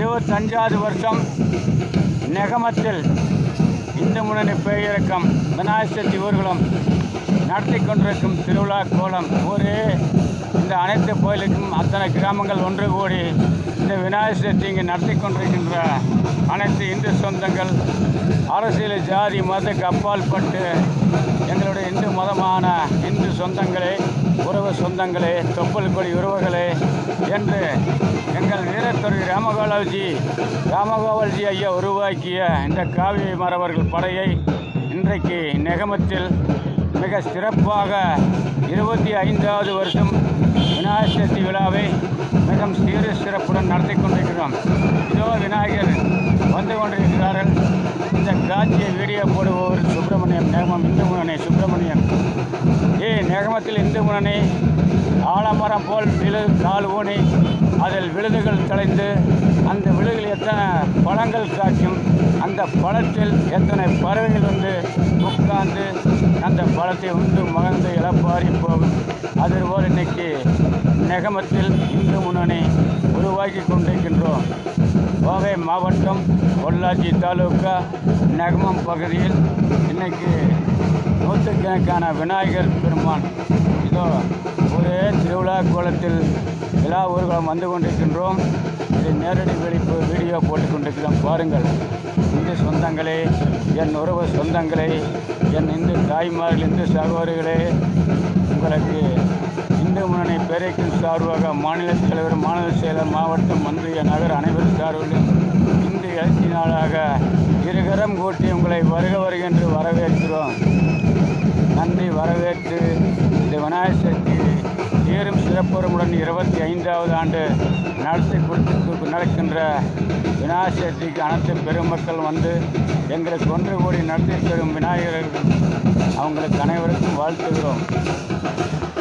25வது வருஷம் நெகமத்தில் இந்து முன்னணி பேரியக்கம் விநாயகர் சதுர்த்தி ஊர்வலம் நடத்தி கொண்டிருக்கும் திருவிழா கோலம் இந்த அனைத்து கோயிலுக்கும் அத்தனை கிராமங்கள் ஒன்று கூடி இந்த விநாயகர் சதுர்த்தி இங்கே நடத்தி கொண்டிருக்கின்ற அனைத்து இந்து சொந்தங்கள் அரசியல் ஜாதி மதத்துக்கு அப்பாற்பட்டு எங்களுடைய இந்து மதமான இந்து சொந்தங்களே உறவு சொந்தங்களே தொப்புள் கொடி உறவுகளே என்று எங்கள் வீரத்துறை ராமகோபால்ஜி ஐயா உருவாக்கிய இந்த காவிரி மறவர்கள் படையை இன்றைக்கு நெகமத்தில் மிக சிறப்பாக 25வது வருஷம் விநாயகர் சதுர்த்தி விழாவை மிக சீர சிறப்புடன் நடத்தி கொண்டிருக்கிறோம். இதோ விநாயகர் வந்து கொண்டிருக்கிறார்கள். இந்த காட்சியை வீடியோ போடுபவர் சுப்பிரமணியம், நேமம் இந்து முன்னணி சுப்பிரமணியம். நேகமத்தில் இந்து முன்னணி ஆலமரம் போல் கால் ஊனி அதில் விழுதுகள் கலைந்து அந்த விழுதுகள் எத்தனை பழங்கள் காய்க்கும், அந்த பழத்தில் எத்தனை பறவைகள் வந்து உட்கார்ந்து அந்த பழத்தை உண்டு மகர்ந்து இழப்பாரி போகும். அதுபோல் இன்னைக்கு நெகமத்தில் இந்து முன்னணி உருவாக்கி கொண்டிருக்கின்றோம். கோவை மாவட்டம் பொள்ளாச்சி தாலுக்கா நெகமம் பகுதியில் இன்னைக்கு நூற்றுக்கணக்கான விநாயகர் பெருமான் இதோ ஒரே திருவிழா கோலத்தில் விழா ஊர்வலம் வந்து கொண்டிருக்கின்றோம். இதை நேரடி வீடியோ போட்டு கொண்டிருக்கிறோம். பாருங்கள் இந்து சொந்தங்களே, என் உறவு சொந்தங்களே, என் இந்து தாய்மார்கள், இந்து சகோதரிகளே, உங்களுக்கு இந்து முன்னணி பேரக்கின் சார்பாக மாநில தலைவர், மாநில செயலர், மாவட்டம், ஒன்றிய, நகர் அனைவரும் சார்பிலும் இந்து எழுச்சி நாளாக இருகரம் கூட்டி உங்களை வருக என்று வரவேற்கிறோம். நன்றி. வரவேற்று இந்த விநாயகர் சதுர்த்தி சீரும் சிறப்புறமுடன் 25வது ஆண்டு நடக்கின்ற விநாயகர் சதுர்த்திக்கு அனைத்து பெருமக்கள் வந்து எங்களுக்கு ஒன்று கூடி நடத்தி தரும் விநாயகர்கள் அவங்களுக்கு அனைவருக்கும் வாழ்த்துகிறோம்.